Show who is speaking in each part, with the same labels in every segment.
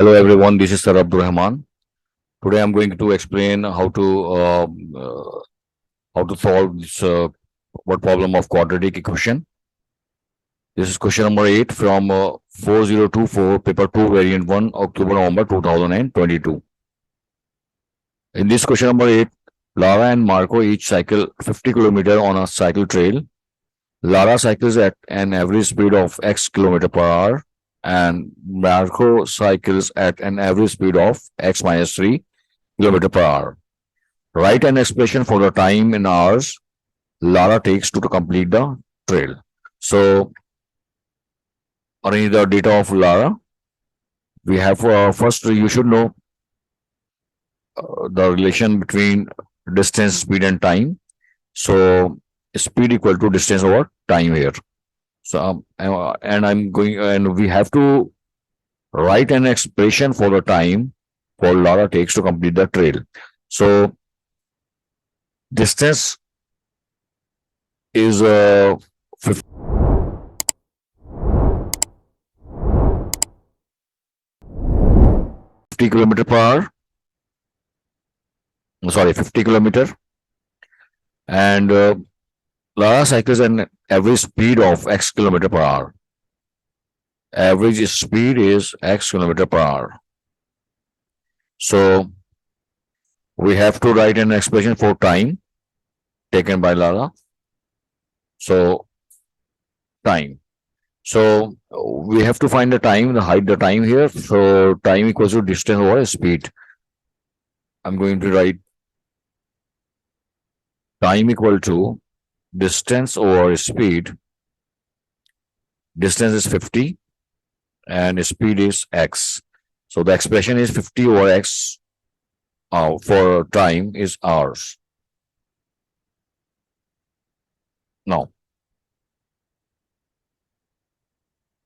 Speaker 1: Hello everyone, this is Sir Abdur Rehman. Today I'm going to explain how to solve this what problem of quadratic equation. This is question number 8 from 4024 paper 2 variant 1 October November 2022. In this question number 8, Lara and Marco each cycle 50 km on a cycle trail. Lara cycles at an average speed of x km per hour and Marco cycles at an average speed of x minus 3 km per hour. Write an expression for the time in hours Lara takes to complete the trail. So, arrange the data of Lara. We have first you should know the relation between distance, speed, and time. So, speed equal to distance over time here. So, and we have to write an expression for the time for Lara takes to complete the trail. So, distance is 50 kilometer per hour. Sorry, 50 kilometer. And Lara cycles an average speed of x kilometer per hour. Average speed is x kilometer per hour. So we have to write an expression for time taken by Lara. So time. So we have to find the time, hide the time here. So time equals to distance over speed. I'm going to write time equal to distance over speed. Distance is 50 and speed is x. So the expression is 50 over x for time is hours. Now,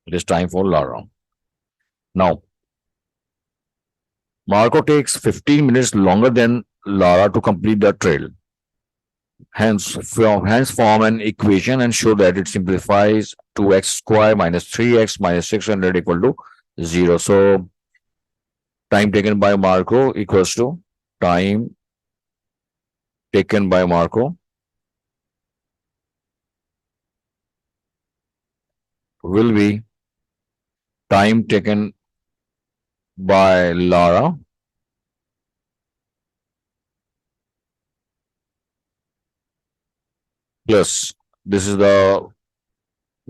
Speaker 1: it is time for Lara. Now, Marco takes 15 minutes longer than Lara to complete the trail. Hence form an equation and show that it simplifies to x square minus 3x minus 600 equal to 0. So, time taken by Marco equals to time taken by Marco will be time taken by Lara plus this is the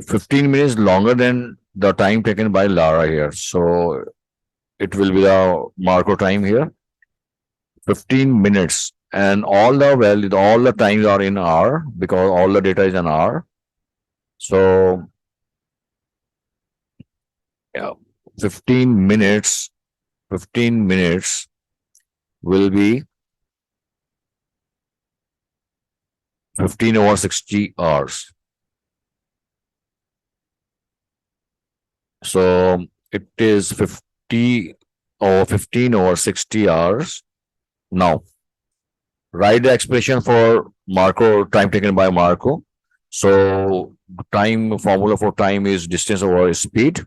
Speaker 1: 15 minutes longer than the time taken by Lara here. So it will be the Marco time here. 15 minutes and all the times are in hour because all the data is in hour. So yeah, 15 minutes will be 15 over 60 hours. So it is 50 or 15 over 60 hours. Now, write the expression for Marco, time taken by Marco. So time formula for time is distance over speed.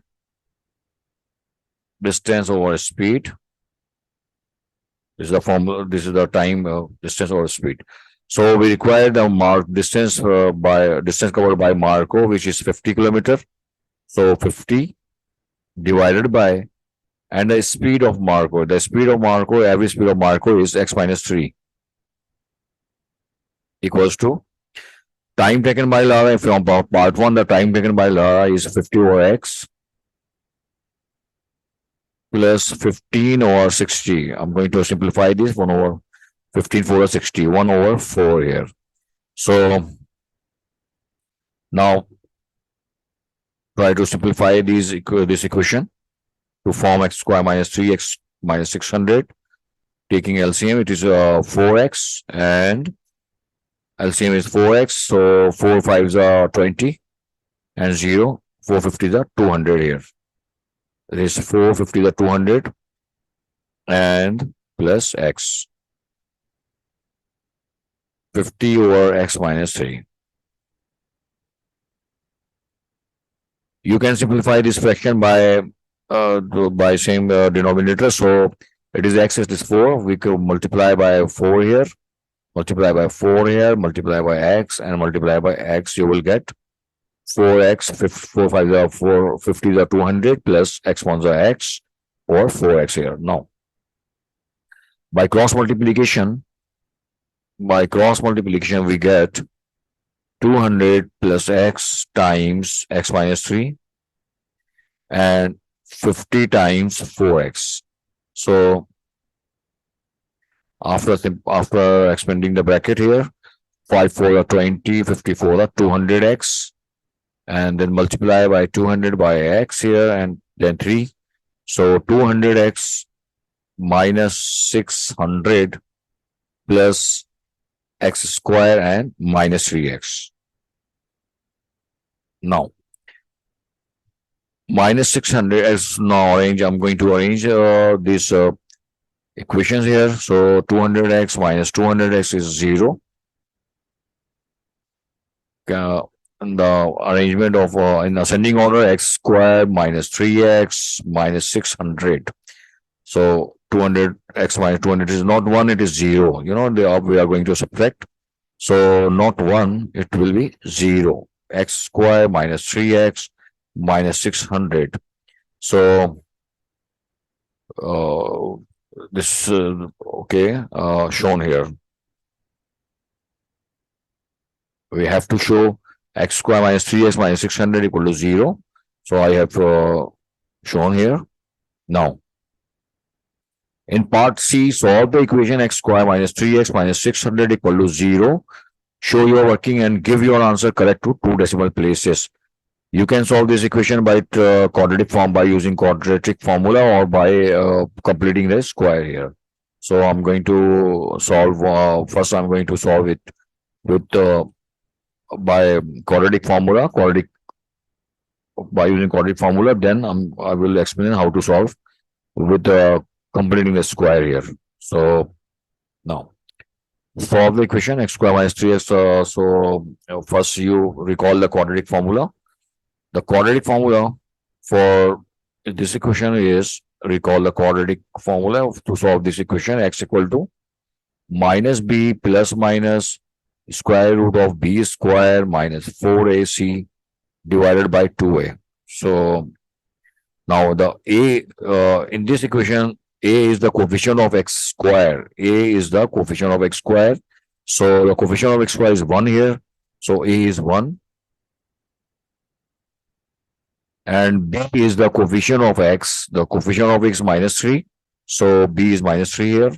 Speaker 1: Distance over speed. This is the formula. This is the time distance over speed. So we require the distance covered by Marco, which is 50 kilometer. So 50 divided by and the speed of Marco. The speed of Marco, average speed of Marco is x minus 3 equals to time taken by Lara. From part 1, the time taken by Lara is 50 over x plus 15 over 60. I'm going to simplify this 1 over 15 over 60, 1 over 4 here. So now try to simplify this equation to form x square minus 3x minus 600. Taking LCM, it is 4x and LCM is 4x. So 4 5s are 20 and 0. 450 is 200 here. It is 450 the 200 and plus x. 50 over x minus 3. You can simplify this fraction by by same denominator. So it is x is 4. We could multiply by 4 here, multiply by 4 here, multiply by x, and multiply by x. You will get 4x, 4 5 are 4, 50 are 200 plus x 1s are x or 4x here. Now, by cross multiplication, we get 200 plus x times x minus 3 and 50 times 4x. So after expanding the bracket here, 5 4 are 20, 54 are 200x, and then multiply by 200 by x here and then 3. So 200x minus 600 plus x square and minus 3x. Now, minus 600 as now I'm going to arrange these equations here. So 200x minus 200x is 0. The arrangement of in ascending order, x squared minus 3x minus 600. So 200x minus 200 is not 1, it is 0. We are going to subtract. So not 1, it will be 0. X squared minus 3x minus 600. So this okay, shown here. We have to show x square minus 3x minus 600 equal to 0. So I have shown here. Now, in part C, solve the equation x square minus 3x minus 600 equal to 0. Show your working and give your answer correct to 2 decimal places. You can solve this equation by quadratic form by using quadratic formula or by completing the square here. So I'm going to solve, first I'm going to solve it with by quadratic formula, by using quadratic formula, then I will explain how to solve with completing the square here. So now solve the equation x square minus 3x. First you recall the quadratic formula. The quadratic formula for this equation is, recall the quadratic formula to solve this equation, x equal to minus b plus minus square root of b square minus 4ac divided by 2a. So now the a in this equation, a is the coefficient of x square. A is the coefficient of x square. So the coefficient of x square is 1 here. So a is 1. And b is the coefficient of x. The coefficient of x minus 3. So b is minus 3 here.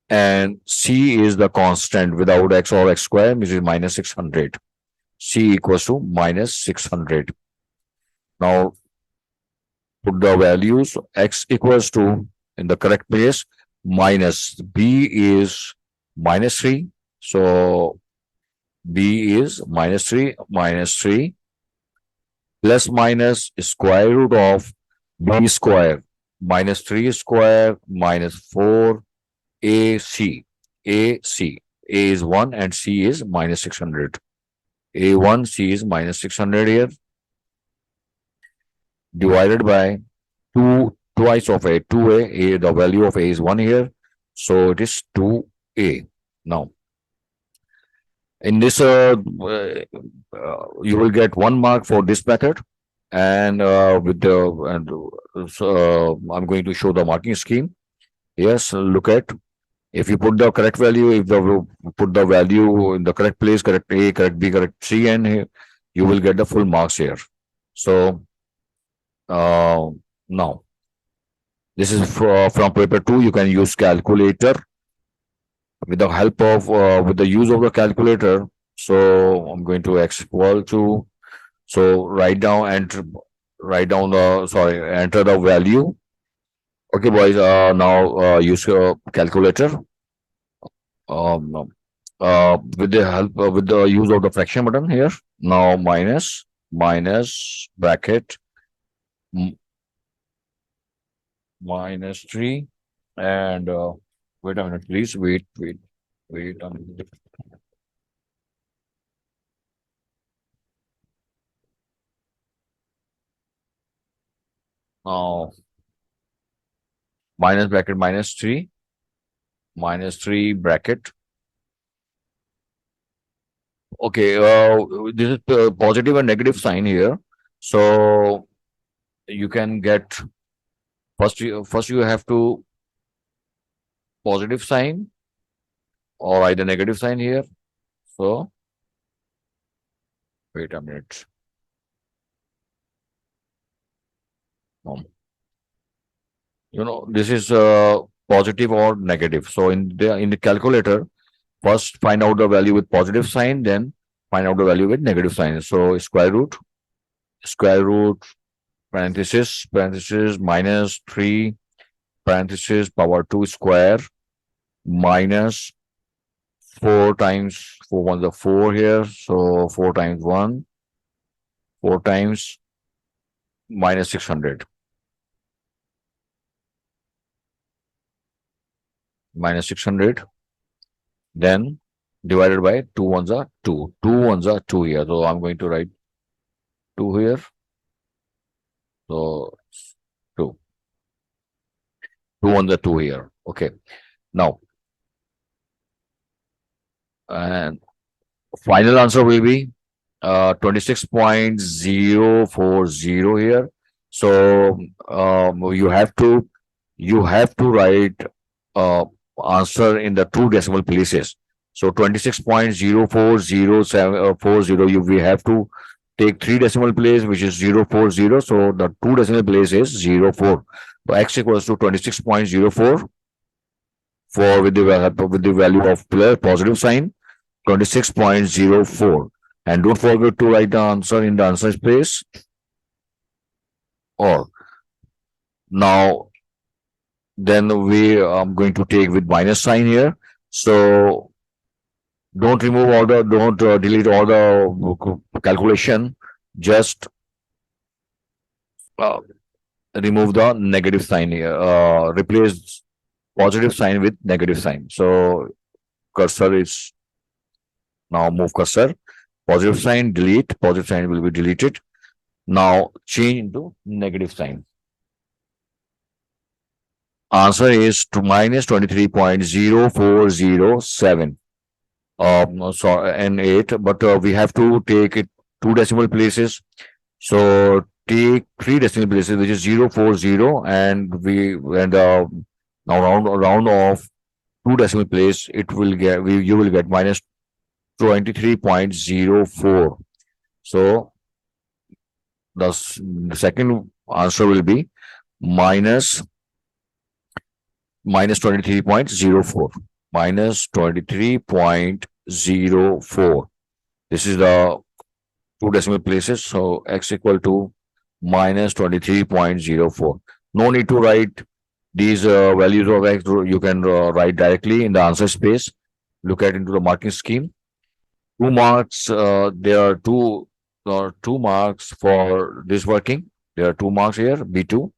Speaker 1: And c is the constant without x or x square, which is minus 600. C equals to minus 600. Now, put the values. X equals to, in the correct place, minus b is minus 3. So, b is minus 3 plus minus square root of b square minus 3 square minus 4 ac. A is 1 and c is minus 600. A1, c is minus 600 here, divided by 2 twice of a, 2a. The value of a is 1 here, so it is 2a. Now, in this you will get 1 mark for this method, and I'm going to show the marking scheme. Yes, look at, if you put the correct value, if the put the value in the correct place, correct A, correct B, correct C, and you will get the full marks here. So now this is from paper 2. You can use calculator. With the help of with the use of the calculator. So I'm going to x equal to, so enter the value. Okay, boys. Now use your calculator. With the help with the use of the fraction button here. Now minus bracket minus 3, and wait a minute, please. Wait a minute. Now minus bracket minus 3 bracket. Okay, this is positive and negative sign here. So you can get first you have to positive sign or either negative sign here. So wait a minute. Um, this is positive or negative. So in the calculator, first find out the value with positive sign, then find out the value with negative sign. So square root parenthesis minus 3 parenthesis power 2 square minus 4 times 4 ones are 4 here. So 4 times 1, 4 times minus 600 minus 600, then divided by 2 ones are 2. 2 ones are 2 here. So I'm going to write 2 here. So 2. 2 ones are 2 here. Okay. Now, and final answer will be 26.040 here. So you have to write answer in the two decimal places. So 26.04040 we have to take three decimal place, which is 040. So the two decimal place is 04. So x equals to 26.04 for with the value of positive sign 26.04. And don't forget to write the answer in the answer space. Or now, then we are going to take with minus sign here. So don't delete all the calculation. Just uh, remove the negative sign here. Replace positive sign with negative sign. So cursor is now move cursor. Positive sign delete. Positive sign will be deleted. Now change into negative sign. Answer is to minus 23.0407. And 8, but we have to take it two decimal places. So take three decimal places, which is 040, and now round off two decimal place. It will get you will get minus 23.04. So the second answer will be minus 23.04. Minus 23.04. This is the two decimal places. So x equal to minus 23.04. No need to write these values of x. You can write directly in the answer space. Look at into the marking scheme. 2 marks. There are two marks for this working. There are 2 marks here, B2,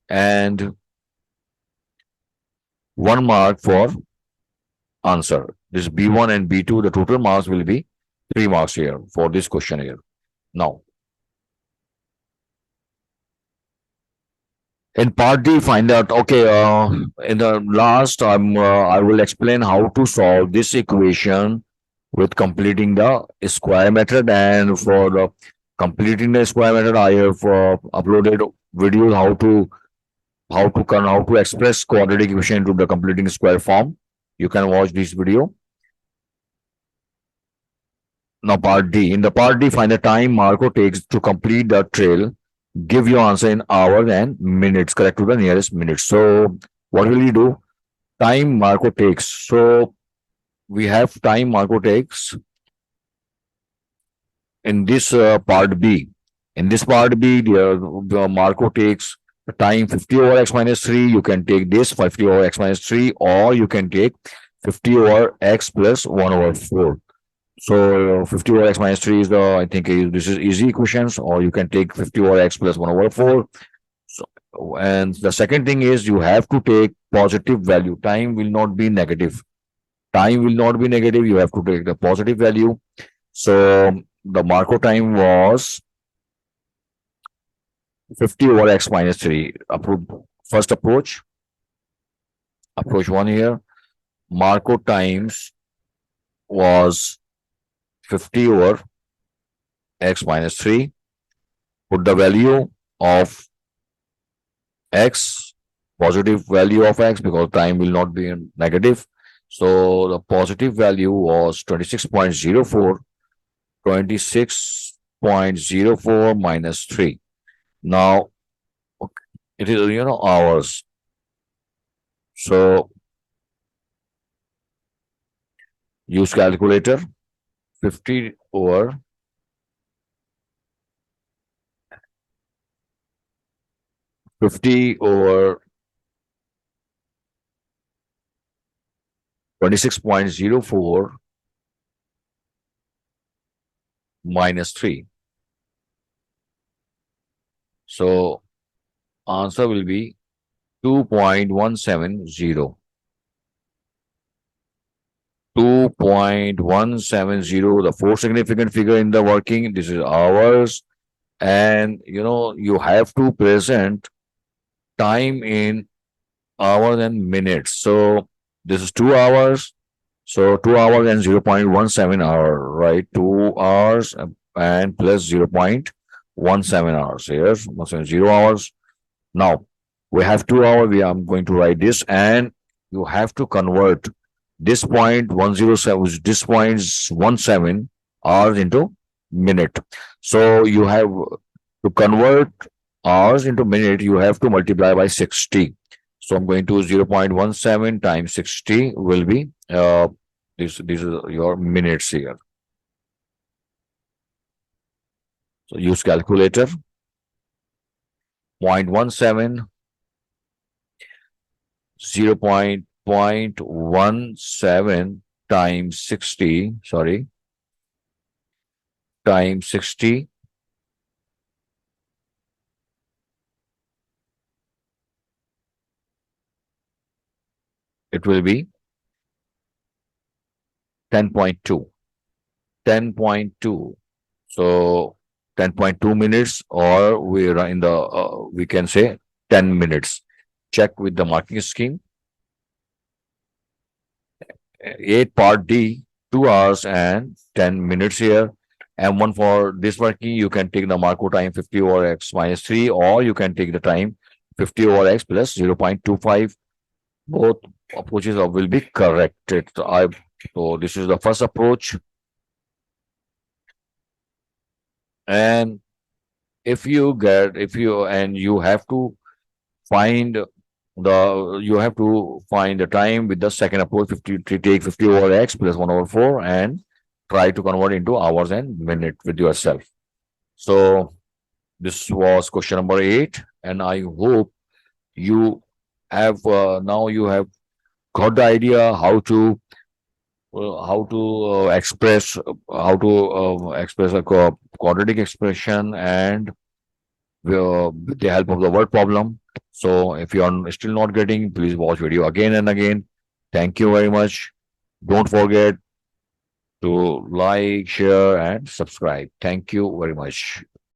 Speaker 1: and 1 mark for answer. This B1 and B2, the total marks will be 3 marks here for this question here. Now, in part D, find out, okay, in the last, I will explain how to solve this equation with completing the square method. And for the completing the square method, I have uploaded videos how to express quadratic equation into the completing square form. You can watch this video. Now part D. In the part D, find the time Marco takes to complete the trail. Give your answer in hours and minutes, correct to the nearest minute. So what will you do? Time Marco takes. So we have time Marco takes in this part B. In this part B, the Marco takes time 50 over x minus 3. You can take this 50 over x minus 3, or you can take 50 over x plus 1 over 4. So 50 over x minus 3 is I think this is easy equations, or you can take 50 over x plus 1 over 4. So, and the second thing is you have to take positive value. Time will not be negative. Time will not be negative. You have to take the positive value. So the Marco time was 50 over x minus 3. First approach, approach 1 here. Marco times was 50 over x minus 3. Put the value of x, positive value of x, because time will not be in negative. So the positive value was 26.04, 26.04 minus 3. Now, okay, it is, hours. So use calculator. 50 over 26.04 minus 3. So answer will be 2.170. 2.170, the fourth significant figure in the working. This is hours. And you have to present time in hours and minutes. So this is 2 hours. So 2 hours and 0.17 hour, right? 2 hours and plus 0.17 hours. Yes, 0 hours. Now we have 2 hours. I'm going to write this, and you have to convert this 0.107, this 0.17 hours into minute. So you have to convert hours into minute. You have to multiply by 60. So I'm going to 0.17 times 60 will be this is your minutes here. So use calculator. 0.17, 0.17 times 60, sorry, times 60. It will be 10.2. 10.2. So 10.2 minutes, or we are in the we can say 10 minutes. Check with the marking scheme. 8 part D, 2 hours and 10 minutes here. M1 for this working, you can take the Marco time 50 over x minus 3, or you can take the time 50 over x plus 0.25. Both approaches will be corrected. So this is the first approach. And if you have to find the time with the second approach. 50, to take 50 over x plus 1 over 4 and try to convert into hours and minute with yourself. So this was question number 8, and I hope you have now you have got the idea how to express a quadratic expression, and with the help of the word problem. So if you are still not getting, please watch video again and again. Thank you very much. Don't forget to like, share, and subscribe. Thank you very much.